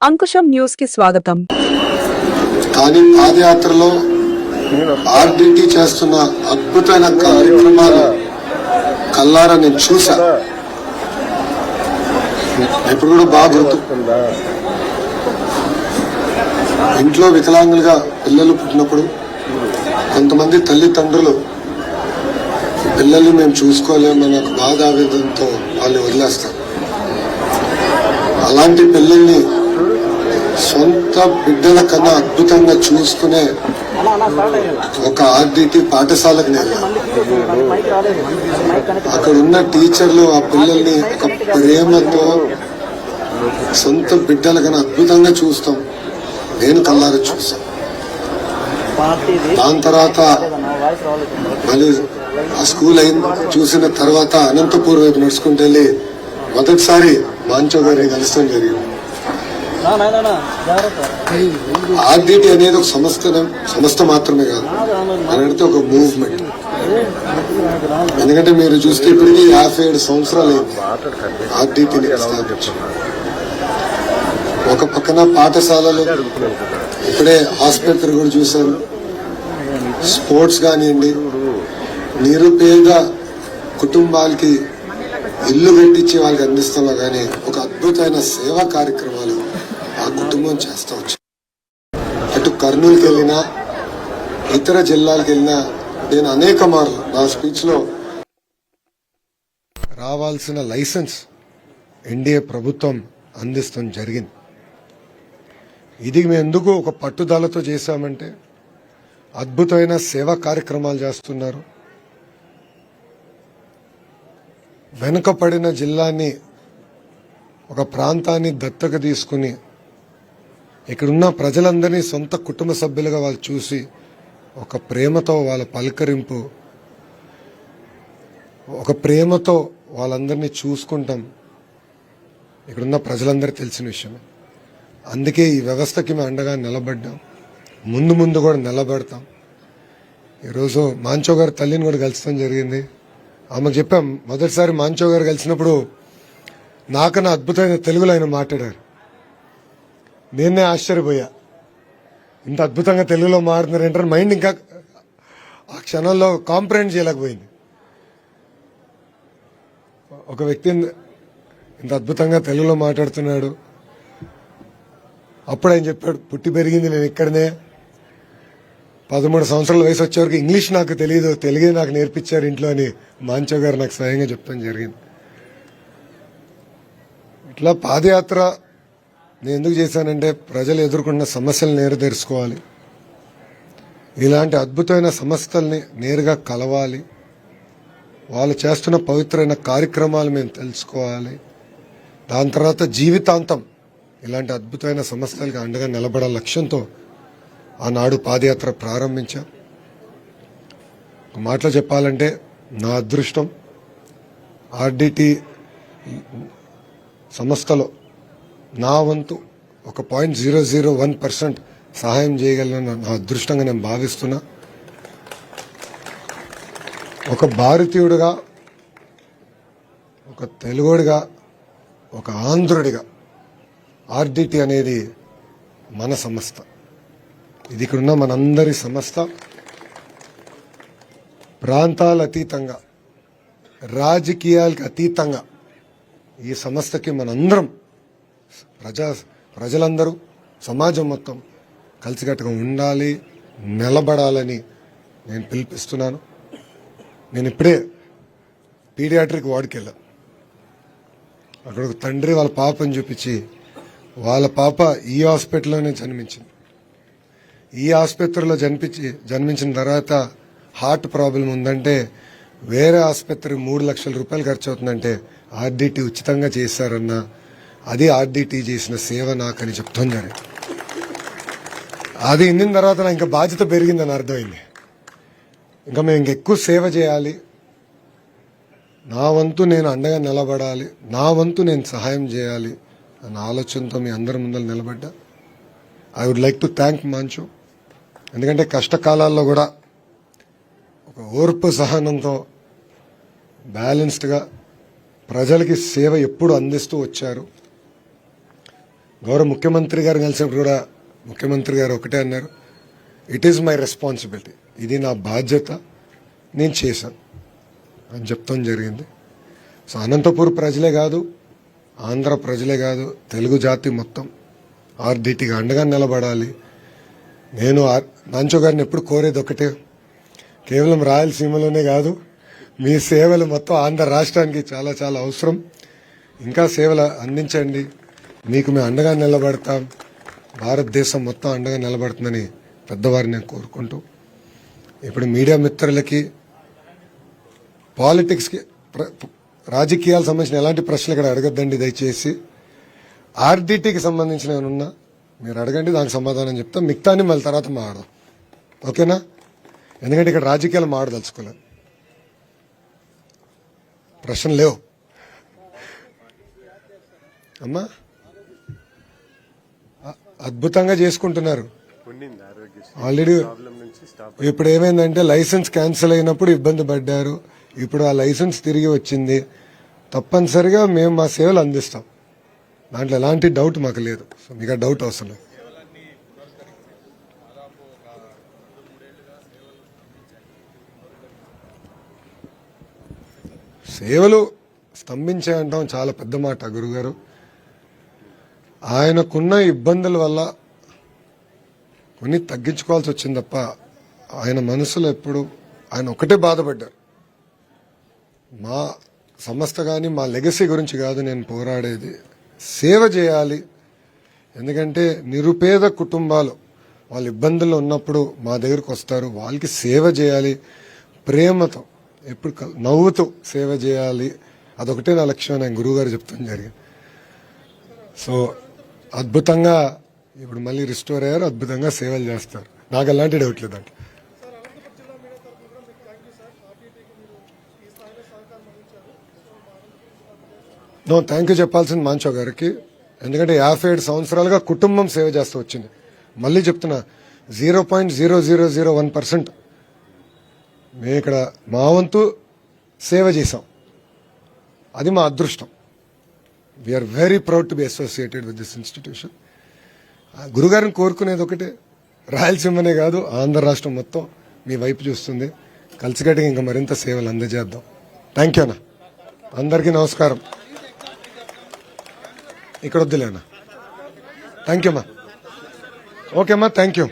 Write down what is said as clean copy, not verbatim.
Ankusam news కి స్వాగతం. కానీ పాదయాత్రలో ఆర్డిటి చేస్తున్న అద్భుతమైన కార్యక్రమాలు కల్లారా నేను చూసా. ఎప్పుడు కూడా బాగా గుర్తు. ఇంట్లో వికలాంగులుగా పిల్లలు పుట్టినప్పుడు కొంతమంది తల్లిదండ్రులు పిల్లల్ని మేము చూసుకోలేమన్న బాధ ఆవేదనతో వాళ్ళు వదిలేస్తారు. అలాంటి పిల్లల్ని సొంత బిడ్డల కన్నా అద్భుతంగా చూసుకునే ఒక ఆర్డిటి పాఠశాలకు నేను అక్కడ ఉన్న టీచర్లు ఆ పిల్లల్ని ఒక ప్రేమతో సొంత బిడ్డల కన్నా అద్భుతంగా చూస్తాం. నేను కల్లారా చూస్తాం. దాని తర్వాత మళ్ళీ ఆ స్కూల్ చూసిన తర్వాత అనంతపూర్ వైపు నడుచుకుంటూ వెళ్ళి మొదటిసారి మాంచో గారిని కలుస్తాం జరిగింది. ఆర్డిటి అనేది ఒక సంస్థ మాత్రమే కాదు, అని అడిగితే ఒక మూవ్మెంట్. ఎందుకంటే మీరు చూస్తే ఇప్పటికీ 57 సంవత్సరాలు అయింది ఆర్డిటిని స్థాపించారు. ఒక పక్కన పాఠశాలలు, ఇప్పుడే ఆసుపత్రి కూడా చూశారు. స్పోర్ట్స్ కానివ్వండి, నిరుపేద కుటుంబాలకి ఇల్లు కట్టించి వాళ్ళకి అందిస్తున్నా కానీ ఒక అద్భుతమైన సేవా కార్యక్రమాలు ఆ కుటుంబం చేస్తూ వచ్చారు. అటు కర్నూలుకి వెళ్ళినా ఇతర జిల్లాలకు వెళ్ళినా నేను అనేక మార్లు నా స్పీచ్ లో రావాల్సిన లైసెన్స్ ఎన్డీఏ ప్రభుత్వం అందిస్తాం జరిగింది. ఇది మేము ఎందుకు ఒక పట్టుదలతో చేశామంటే అద్భుతమైన సేవా కార్యక్రమాలు చేస్తున్నారు. వెనుకబడిన జిల్లాని, ఒక ప్రాంతాన్ని దత్తక తీసుకుని ఇక్కడున్న ప్రజలందరినీ సొంత కుటుంబ సభ్యులుగా వాళ్ళు చూసి ఒక ప్రేమతో వాళ్ళ పలకరింపు, ఒక ప్రేమతో వాళ్ళందరినీ చూసుకుంటాం. ఇక్కడున్న ప్రజలందరికీ తెలిసిన విషయం. అందుకే ఈ వ్యవస్థకి మేము అండగా నిలబడ్డాం. ముందు కూడా నిలబడతాం. ఈరోజు మాంచో గారి తల్లిని కూడా కలుస్తాం జరిగింది. ఆమెకు చెప్పాం, మొదటిసారి మాంచో గారు కలిసినప్పుడు నాకన్నా అద్భుతమైన తెలుగులో ఆయన మాట్లాడారు. నేనే ఆశ్చర్యపోయా, ఇంత అద్భుతంగా తెలుగులో మాట్లాడుతున్నారు ఏంటంటే మైండ్ ఇంకా ఆ క్షణంలో కాంప్రహెండ్ చేయలేకపోయింది. ఒక వ్యక్తి ఇంత అద్భుతంగా తెలుగులో మాట్లాడుతున్నాడు. అప్పుడు ఆయన చెప్పాడు, పుట్టి పెరిగింది నేను ఇక్కడనే, 13 సంవత్సరాల వయసు వచ్చేవరకు ఇంగ్లీష్ నాకు తెలియదు, తెలుగే నాకు నేర్పించారు ఇంట్లో అని మాంచో గారు నాకు స్వయంగా చెప్తాం జరిగింది. ఇట్లా పాదయాత్ర నేను ఎందుకు చేశానంటే ప్రజలు ఎదుర్కొన్న సమస్యలు నేరు తెలుసుకోవాలి, ఇలాంటి అద్భుతమైన సంస్థల్ని నేరుగా కలవాలి, వాళ్ళు చేస్తున్న పవిత్రమైన కార్యక్రమాలు మేము తెలుసుకోవాలి. దాని తర్వాత జీవితాంతం ఇలాంటి అద్భుతమైన సంస్థలకు అండగా నిలబడే లక్ష్యంతో ఆనాడు పాదయాత్ర ప్రారంభించాం. ఒక మాటలో చెప్పాలంటే నా అదృష్టం ఆర్డిటి సంస్థలో నా వంతు ఒక 0.001% సహాయం చేయగలను నా అదృష్టంగా నేను భావిస్తున్నా. ఒక భారతీయుడిగా, ఒక తెలుగుడిగా, ఒక ఆంధ్రుడిగా ఆర్డిటి అనేది మన సంస్థ. ఇది ఇక్కడున్న మనందరి సంస్థ. ప్రాంతాల అతీతంగా, రాజకీయాలకు అతీతంగా ఈ సంస్థకి మనందరం ప్రజలందరూ, సమాజం మొత్తం కలిసికట్టుగా ఉండాలి, నిలబడాలని నేను పిలిపిస్తున్నాను. నేను ఇప్పుడే పీడియాట్రిక్ వార్డుకి వెళ్ళా. అక్కడ ఒక తండ్రి వాళ్ళ పాపని చూపించి, వాళ్ళ పాప ఈ హాస్పిటల్లోనే జన్మించింది. ఈ ఆసుపత్రిలో జన్మించిన తర్వాత హార్ట్ ప్రాబ్లం ఉందంటే వేరే ఆసుపత్రికి 3 లక్షల రూపాయలు ఖర్చు అవుతుందంటే ఆర్డిటి ఉచితంగా చేశారన్న, అది ఆర్డిటి చేసిన సేవ నాకని చెప్తాం జరిగింది. అది ఇన్న తర్వాత నాకు ఇంకా బాధ్యత పెరిగిందని అర్థమైంది. ఇంకా మేము ఇంకెక్కువ సేవ చేయాలి, నా వంతు నేను అండగా నిలబడాలి, నా వంతు నేను సహాయం చేయాలి అన్న ఆలోచనతో మీ అందరి ముందర నిలబడ్డా. I would like to thank మాంచో. ఎందుకంటే కష్టకాలాల్లో కూడా ఒక ఓర్పు సహనంతో బ్యాలెన్స్డ్గా ప్రజలకి సేవ ఎప్పుడు అందిస్తూ వచ్చారు. గౌరవ ముఖ్యమంత్రి గారు కలిసినప్పుడు కూడా ముఖ్యమంత్రి గారు ఒకటే అన్నారు, ఇట్ ఈజ్ మై రెస్పాన్సిబిలిటీ, ఇది నా బాధ్యత, నేను చేశాను అని చెప్తాం జరిగింది. సో అనంతపూర్ ప్రజలే కాదు, ఆంధ్ర ప్రజలే కాదు, తెలుగు జాతి మొత్తం ఆర్డిటిగా అండగా నిలబడాలి. నేను నాంచో గారిని ఎప్పుడు కోరేది ఒకటే, కేవలం రాయలసీమలోనే కాదు, మీ సేవలు మొత్తం ఆంధ్ర రాష్ట్రానికి చాలా చాలా అవసరం. ఇంకా సేవలు అందించండి, మీకు మేము అండగా నిలబడతాం, భారతదేశం మొత్తం అండగా నిలబడుతుందని పెద్దవారిని నేను కోరుకుంటూ, ఇప్పుడు మీడియా మిత్రులకి పాలిటిక్స్కి రాజకీయాలకు సంబంధించిన ఎలాంటి ప్రశ్నలు ఇక్కడ అడగద్దండి దయచేసి. ఆర్డిటికి సంబంధించిన ఏమన్నా మీరు అడగండి, దానికి సమాధానం చెప్తాం. మిగతాని మళ్ళీ తర్వాత మాట్లాడదాం, ఓకేనా? ఎందుకంటే ఇక్కడ రాజకీయాలు మాడదలుచుకోలేదు, ప్రశ్నలు లేవు. అమ్మా అద్భుతంగా చేసుకుంటున్నారు ఆల్రెడీ. ఇప్పుడు ఏమైందంటే లైసెన్స్ క్యాన్సిల్ అయినప్పుడు ఇబ్బంది పడ్డారు, ఇప్పుడు ఆ లైసెన్స్ తిరిగి వచ్చింది. తప్పనిసరిగా మేము మా సేవలు అందిస్తాం, దాంట్లో ఎలాంటి డౌట్ మాకు లేదు. సో మీకు ఆ డౌట్ అవసరం లేదు. సేవలు స్తంభించాయంటాం చాలా పెద్ద మాట గురుగారు. ఆయనకున్న ఇబ్బందుల వల్ల కొన్ని తగ్గించుకోవాల్సి వచ్చింది తప్ప ఆయన మనసులో ఎప్పుడు ఆయన ఒకటే బాధపడ్డారు. మా సంస్థ కానీ మా లెగసీ గురించి కాదు నేను పోరాడేది, సేవ చేయాలి. ఎందుకంటే నిరుపేద కుటుంబాలు వాళ్ళ ఇబ్బందుల్లో ఉన్నప్పుడు మా దగ్గరకు వస్తారు, వాళ్ళకి సేవ చేయాలి, ప్రేమతో ఎప్పుడు నవ్వుతూ సేవ చేయాలి, అదొకటే నా లక్ష్యం నేను గురువుగారు చెప్తాను జరిగింది. సో అద్భుతంగా ఇప్పుడు మళ్ళీ రిస్టోర్ అయ్యారు, అద్భుతంగా సేవలు చేస్తారు, నాకు ఎలాంటి డౌట్ లేదు దాంట్లో. నో థ్యాంక్ యూ చెప్పాల్సింది మాంచో గారికి, ఎందుకంటే 57 సంవత్సరాలుగా కుటుంబం సేవ చేస్తూ వచ్చింది. మళ్ళీ చెప్తున్నా, 0.0001% మేము ఇక్కడ మా వంతు సేవ చేసాం, అది మా అదృష్టం. We are very proud to be associated with this institution. గురుగారిని కోరుకునేది ఒకటే, రాయలసీమనే కాదు ఆంధ్ర రాష్ట్రం మొత్తం మీ వైపు చూస్తుంది, కలిసికట్టుగా ఇంకా మరింత సేవలు అందజేద్దాం. థ్యాంక్ యూ అన్న, అందరికీ నమస్కారం. ఇక్కడ వద్దులే అన్న, థ్యాంక్ యూ అమ్మా. ఓకే అమ్మా, థ్యాంక్ యూ.